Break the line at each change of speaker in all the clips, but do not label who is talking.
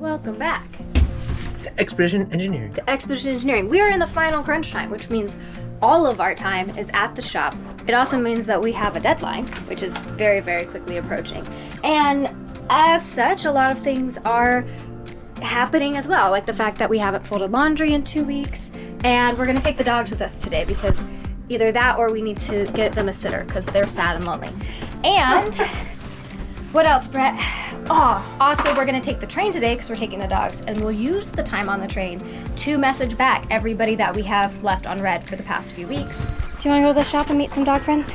Welcome back
to Expedition Engineering.
We are in the final crunch time, which means all of our time is at the shop. It also means that we have a deadline, which is very, very quickly approaching. And as such, a lot of things are happening as well, like the fact that we haven't folded laundry in 2 weeks, and we're gonna take the dogs with us today because either that or we need to get them a sitter because they're sad and lonely. And what else, Brett? Oh, also we're gonna take the train today because we're taking the dogs, and we'll use the time on the train to message back everybody that we have left on red for the past few weeks. Do you wanna go to the shop and meet some dog friends?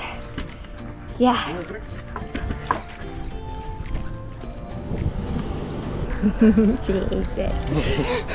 Yeah. She hates it.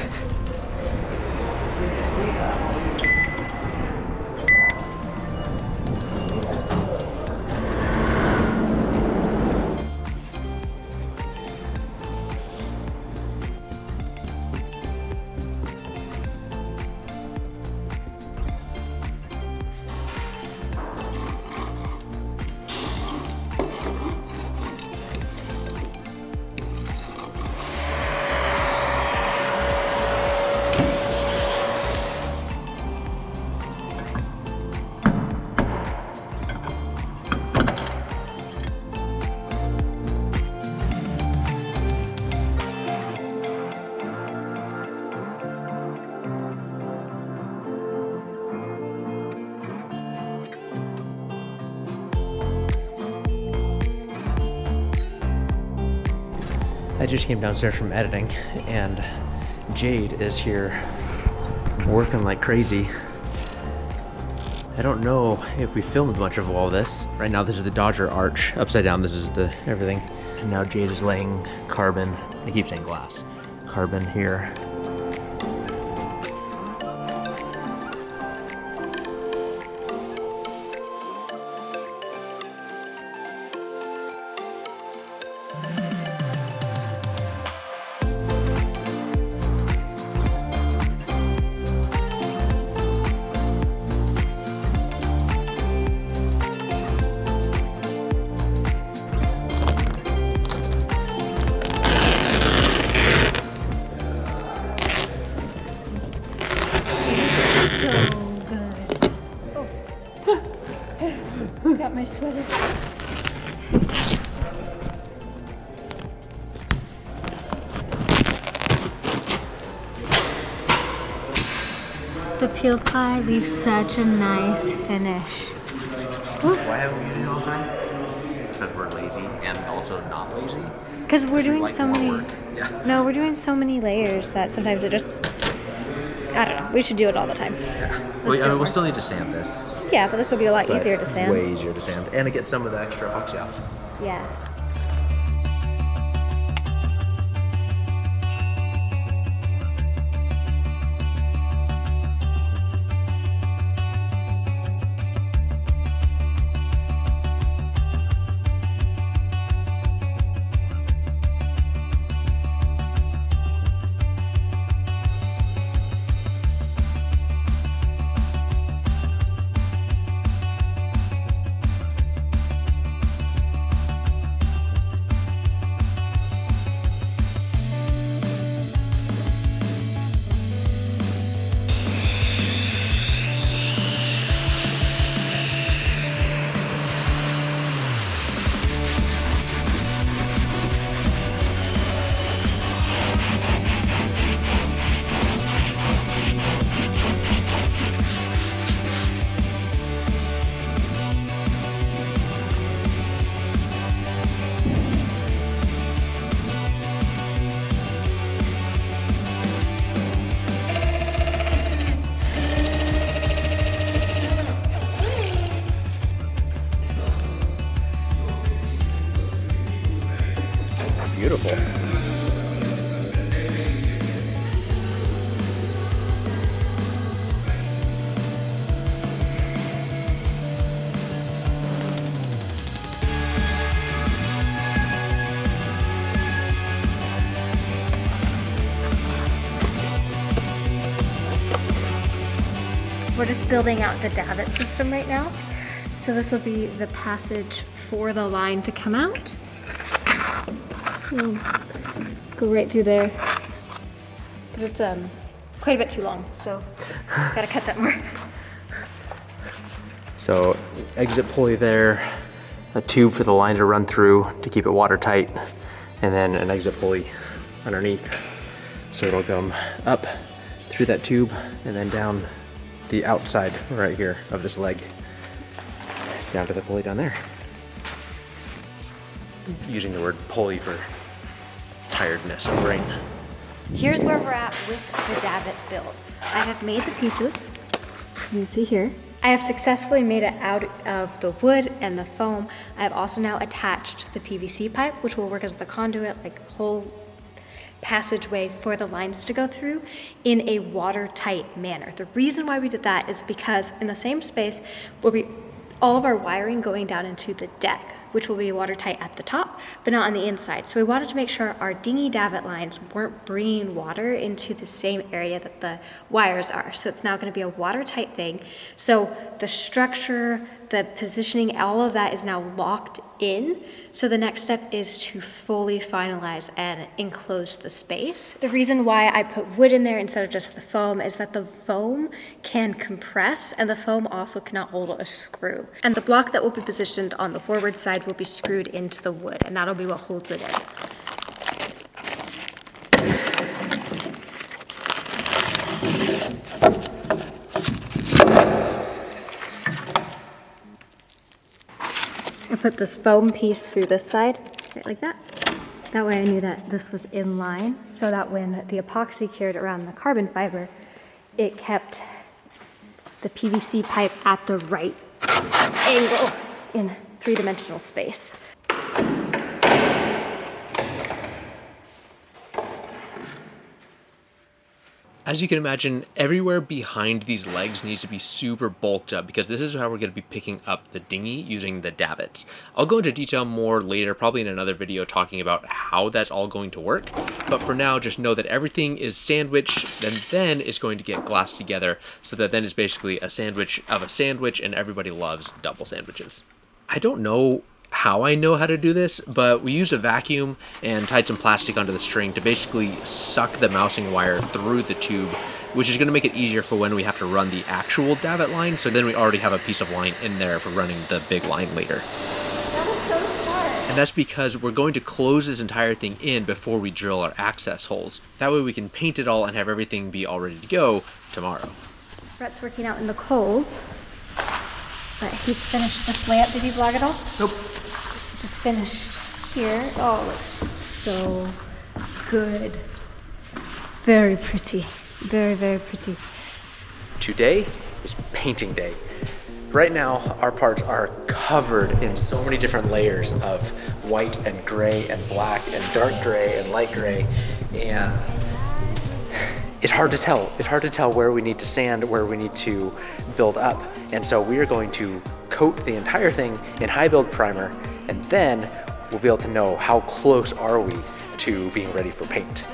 I just came downstairs from editing and Jade is here working like crazy. I don't know if we filmed much of all this. Right now this is the Dodger arch. Upside down this is the everything. And now Jade is laying carbon, I keep saying glass, carbon here.
Got my sweater. The peel pie leaves such a nice finish.
Why haven't we used it all the time? Because we're lazy and also not lazy.
Because we're doing so many.
Yeah.
No, we're doing so many layers that sometimes it just. I don't know. We should do it all the time.
Yeah. We'll still need to sand this.
Yeah, but this will be a lot easier to sand.
Way easier to sand. And to get some of the extra hooks out.
Yeah.
Beautiful.
We're just building out the davit system right now. So this will be the passage for the line to come out. Go right through there. It's quite a bit too long, so gotta cut that more.
So exit pulley there, a tube for the line to run through to keep it watertight, and then an exit pulley underneath. So it'll come up through that tube and then down the outside right here of this leg, down to the pulley down there. Using the word pulley for tiredness of brain.
Here's where we're at with the davit build. I have made the pieces, you can see here. I have successfully made it out of the wood and the foam. I have also now attached the PVC pipe, which will work as the conduit, like whole passageway for the lines to go through in a watertight manner. The reason why we did that is because in the same space will be all of our wiring going down into the deck, which will be watertight at the top, but not on the inside. So we wanted to make sure our dinghy davit lines weren't bringing water into the same area that the wires are. So it's now gonna be a watertight thing. So the structure, the positioning, all of that is now locked in. So the next step is to fully finalize and enclose the space. The reason why I put wood in there instead of just the foam is that the foam can compress and the foam also cannot hold a screw. And the block that will be positioned on the forward side will be screwed into the wood, and that'll be what holds it in. I put this foam piece through this side, right like that. That way I knew that this was in line, so that when the epoxy cured around the carbon fiber, it kept the PVC pipe at the right angle in three-dimensional space.
As you can imagine, everywhere behind these legs needs to be super bulked up because this is how we're going to be picking up the dinghy using the davits. I'll go into detail more later, probably in another video talking about how that's all going to work. But for now, just know that everything is sandwiched and then is going to get glassed together so that then it's basically a sandwich of a sandwich, and everybody loves double sandwiches. I don't know how I know how to do this, but we used a vacuum and tied some plastic onto the string to basically suck the mousing wire through the tube, which is going to make it easier for when we have to run the actual davit line, so then we already have a piece of line in there for running the big line later.
That was so smart.
And that's because we're going to close this entire thing in before we drill our access holes. That way we can paint it all and have everything be all ready to go tomorrow.
Brett's working out in the cold, but he's finished this layup. Did you vlog it all?
Nope.
Just finished here. Oh, it looks so good. Very pretty. Very, very pretty.
Today is painting day. Right now, our parts are covered in so many different layers of white and gray and black and dark gray and light gray, and it's hard to tell. It's hard to tell where we need to sand, where we need to build up. And so we are going to coat the entire thing in high build primer, and then we'll be able to know how close are we to being ready for paint.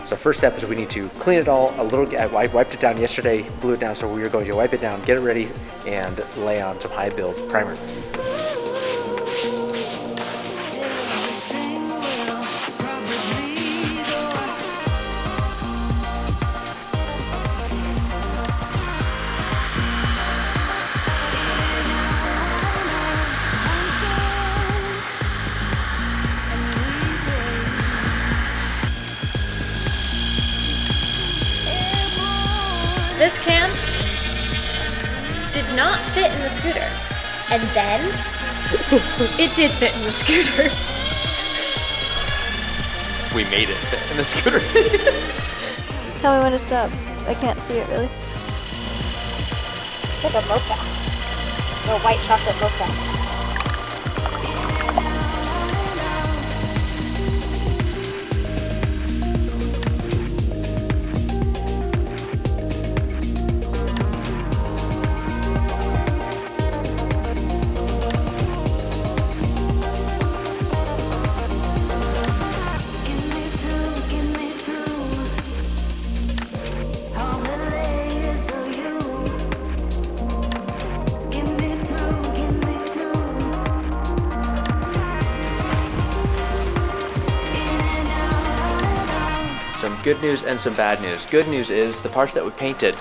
So first step is we need to clean it all a little. I wiped it down yesterday, blew it down, so we are going to wipe it down, get it ready, and lay on some high build primer.
This can did not fit in the scooter, and then it did fit in the scooter.
We made it fit in the scooter.
Tell me when to stop. I can't see it really. It's like a mocha. A white chocolate mocha.
good news and some bad news. Good news is the parts that we painted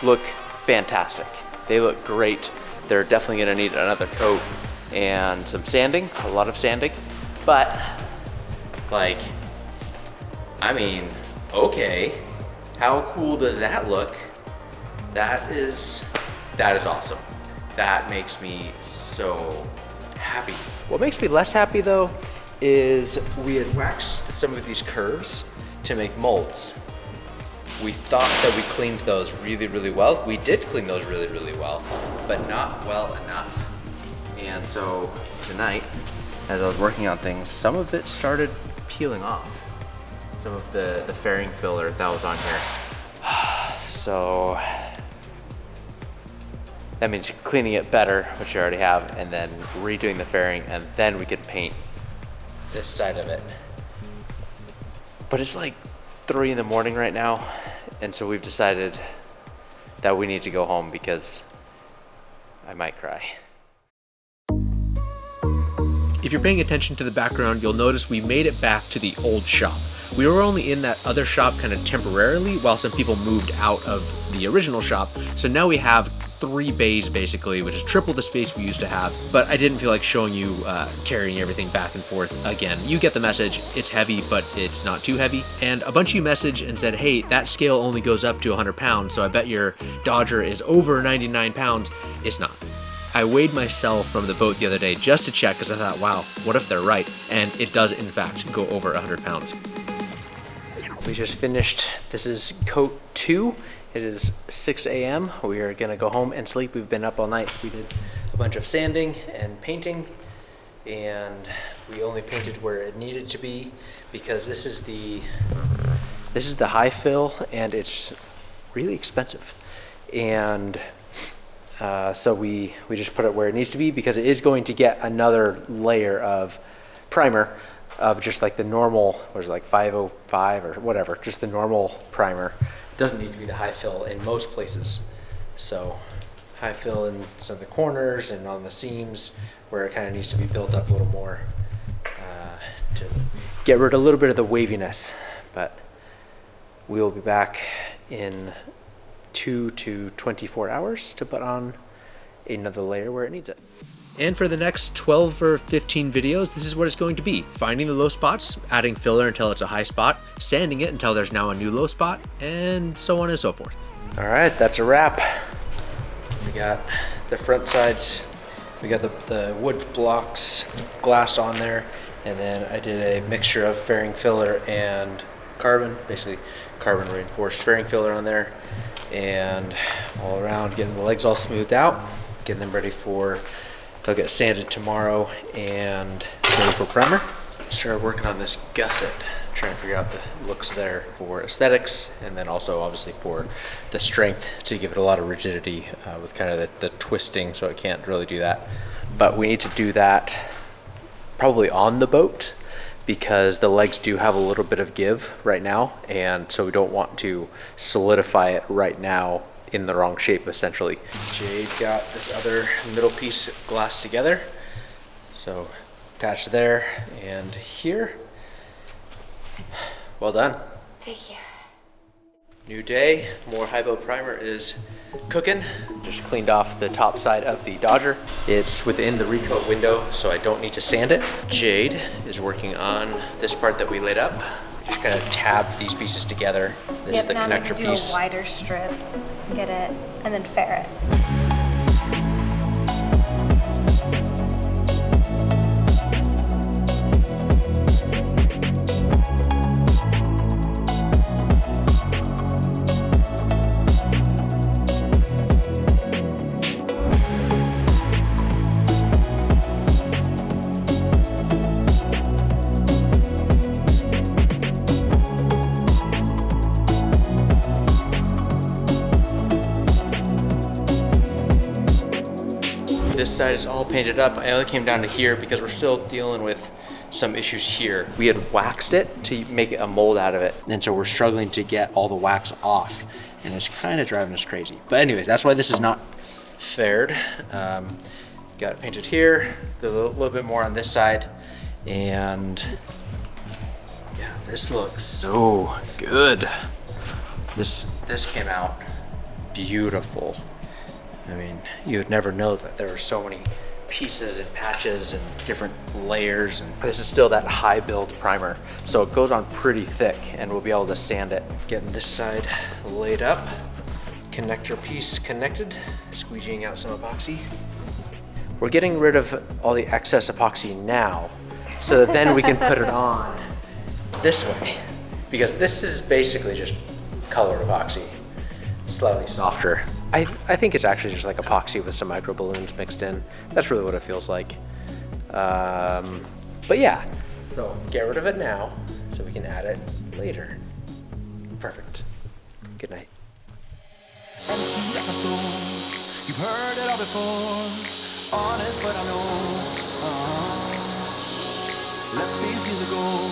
look fantastic. They look great. They're definitely gonna need another coat and some sanding, a lot of sanding. But, like, I mean, okay. How cool does that look? That is awesome. That makes me so happy. What makes me less happy though is we had waxed some of these curves to make molds. We thought that we cleaned those really, really well. We did clean those really, really well, but not well enough. And so tonight, as I was working on things, some of it started peeling off. Some of the fairing filler that was on here. So that means cleaning it better, which you already have, and then redoing the fairing, and then we could paint this side of it. But it's like 3 in the morning right now, and so we've decided that we need to go home because I might cry.
If you're paying attention to the background, you'll notice we made it back to the old shop. We were only in that other shop kind of temporarily while some people moved out of the original shop. So now we have 3 bays basically, which is triple the space we used to have. But I didn't feel like showing you carrying everything back and forth again. You get the message. It's heavy, but it's not too heavy. And a bunch of you messaged and said, hey, that scale only goes up to 100 pounds. So I bet your Dodger is over 99 pounds. It's not. I weighed myself from the boat the other day just to check because I thought, wow, what if they're right? And it does in fact go over 100 pounds.
We just finished, this is coat 2. It is 6 a.m. We are gonna go home and sleep. We've been up all night. We did a bunch of sanding and painting, and we only painted where it needed to be because this is the high fill and it's really expensive. And so we just put it where it needs to be because it is going to get another layer of primer of just like the normal, what is it, like 505 or whatever, just the normal primer. It doesn't need to be the high fill in most places. So high fill in some of the corners and on the seams where it kind of needs to be built up a little more to get rid of a little bit of the waviness. But we will be back in 2 to 24 hours to put on another layer where it needs it.
And for the next 12 or 15 videos, this is what it's going to be. Finding the low spots, adding filler until it's a high spot, sanding it until there's now a new low spot, and so on and so forth.
All right, that's a wrap. We got the front sides, we got the wood blocks glassed on there, and then I did a mixture of fairing filler and carbon, basically carbon reinforced fairing filler on there, and all around getting the legs all smoothed out, getting them ready for, they'll get sanded tomorrow and ready for primer. Started working on this gusset, trying to figure out the looks there for aesthetics, and then also obviously for the strength to give it a lot of rigidity with kind of the twisting, so it can't really do that. But we need to do that probably on the boat because the legs do have a little bit of give right now, and so we don't want to solidify it right now in the wrong shape essentially. Jade got this other middle piece glassed together, so attached there and here. Well done.
Thank you.
New day, more high boat primer is cooking. Just cleaned off the top side of the Dodger. It's within the recoat window, so I don't need to sand it. Jade is working on this part that we laid up. Just kind of tab these pieces together. This is the connector piece.
Do a wider strip, get it, and then fair it.
This side is all painted up. I only came down to here because we're still dealing with some issues here. We had waxed it to make a mold out of it, and so we're struggling to get all the wax off, and it's kind of driving us crazy. But anyways, that's why this is not faired. Got it painted here, a little bit more on this side, and yeah, This looks so good. This came out beautiful. I mean, you would never know that there were so many pieces and patches and different layers, and this is still that high build primer, so it goes on pretty thick, and we'll be able to sand it. Getting this side laid up, connector piece connected, squeegeeing out some epoxy. We're getting rid of all the excess epoxy now, so that then we can put it on this way, because this is basically just colored epoxy, slightly softer. I think it's actually just like epoxy with some micro balloons mixed in. That's really what it feels like. But yeah, so get rid of it now so we can add it later. Perfect. Good night.
Empty like my soul. You've heard it all before. Honest, but I know. Left these years ago.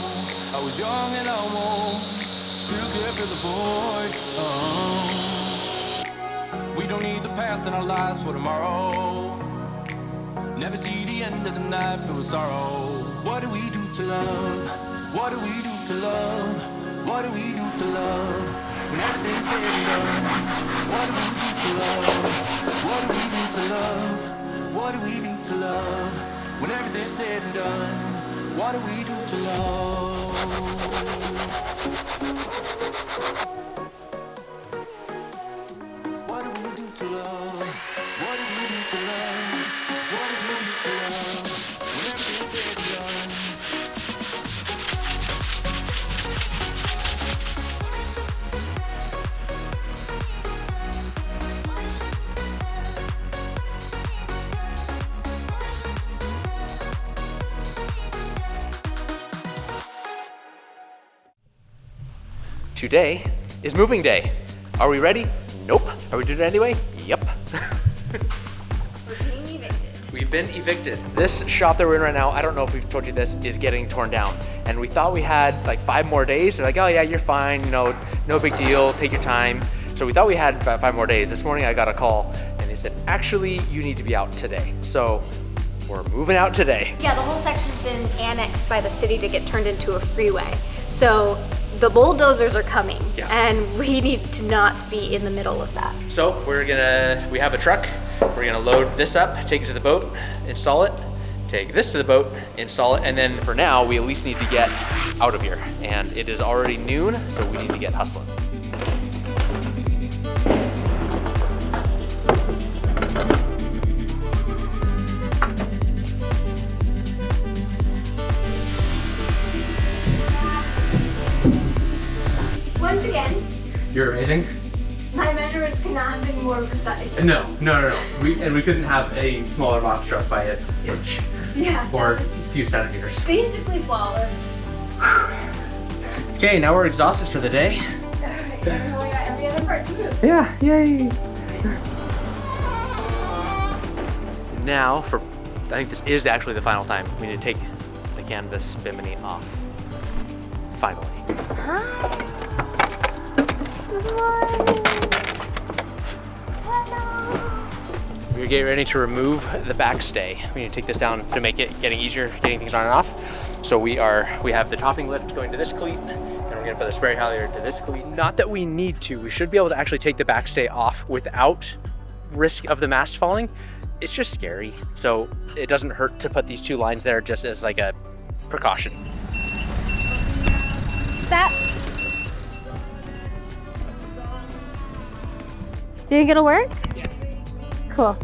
I was young and almost still could feel the void. We don't need the past in our lives for tomorrow. Never see the end of the night filled with sorrow. What do we do to love? What do we do to love? What do we do to love? When everything's said and done. What do we do to love? What do we do to love? What do we do to love? When everything's said and done. What do we do to love? What do we do to love? What do we do to love? What do we do to love? When everything's said and done.
Today is moving day. Are we ready? Nope. Are we doing it anyway? Yep.
We're being evicted.
We've been evicted. This shop that we're in right now, I don't know if we've told you this, is getting torn down. And we thought we had like 5 more days. They're like, oh yeah, you're fine. No big deal. Take your time. So we thought we had 5 more days. This morning I got a call and they said, actually, you need to be out today. So we're moving out today.
Yeah, the whole section's been annexed by the city to get turned into a freeway. So the bulldozers are coming,
Yeah.
and we need to not be in the middle of that.
So we have a truck. We're gonna load this up, take it to the boat, install it, take this to the boat, install it, and then for now, we at least need to get out of here. And it is already noon, so we need to get hustling.
Once again,
You're amazing.
my measurements cannot have been more precise.
No. We couldn't have a smaller box truck by an inch
Yeah,
or a few centimeters.
basically flawless.
Okay, now we're exhausted for the day.
Alright, now we got every other part to move.
Yeah, yay. Now I think this is actually the final time. We need to take the canvas bimini off. Finally. We're getting ready to remove the back stay. We need to take this down to make it getting easier, getting things on and off. So we have the topping lift going to this cleat, and we're gonna put the spray halyard to this cleat. Not that we need to. We should be able to actually take the back stay off without risk of the mast falling. It's just scary. So it doesn't hurt to put these 2 lines there just as like a precaution.
Stop. Do you think it'll work?
Yeah.
Cool.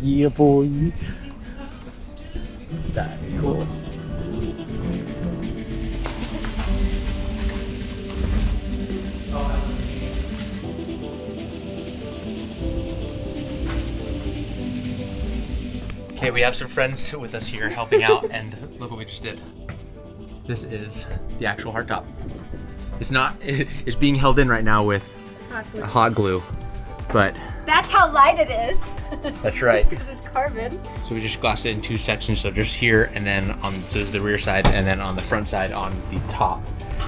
Yeah, boy. That's cool. Okay, we have some friends with us here helping out, and look what we just did. This is the actual hardtop. It's being held in right now with hot glue, but
That's how light it is.
that's right.
Because it's carbon.
So we just glassed it in 2 sections, so just here, and then so this is the rear side, and then on the front side on the top.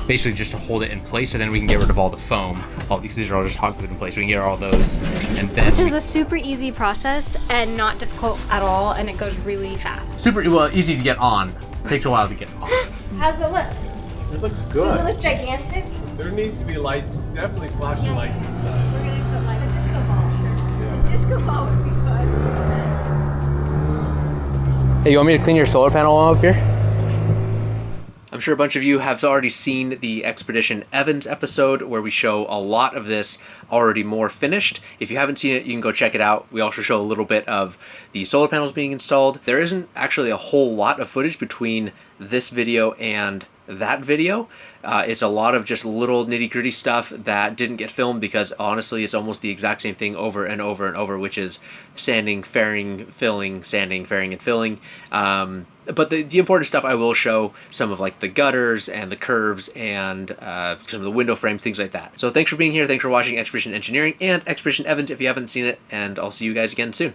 basically just to hold it in place, so then we can get rid of all the foam. All these are all just hot glued in place. We can get all those, and then
Which is a super easy process and not difficult at all, and it goes really fast.
super easy to get on. Takes a while to get on.
How's it look?
It looks
Does it
good.
look gigantic?
There needs to be lights, definitely flashing lights inside.
We're gonna put like a disco ball. Disco ball would be fun.
Hey, you want me to clean your solar panel while I'm up here? I'm sure a bunch of you have already seen the Expedition Evans episode where we show a lot of this already more finished. If you haven't seen it, you can go check it out. We also show a little bit of the solar panels being installed. There isn't actually a whole lot of footage between this video and that video. It's a lot of just little nitty-gritty stuff that didn't get filmed because honestly it's almost the exact same thing over and over and over, which is sanding, fairing, filling, sanding, fairing, and filling. But the important stuff I will show, some of like the gutters and the curves and some of the window frames, things like that. So thanks for being here, thanks for watching Expedition Engineering and Expedition Evans if you haven't seen it, and I'll see you guys again soon.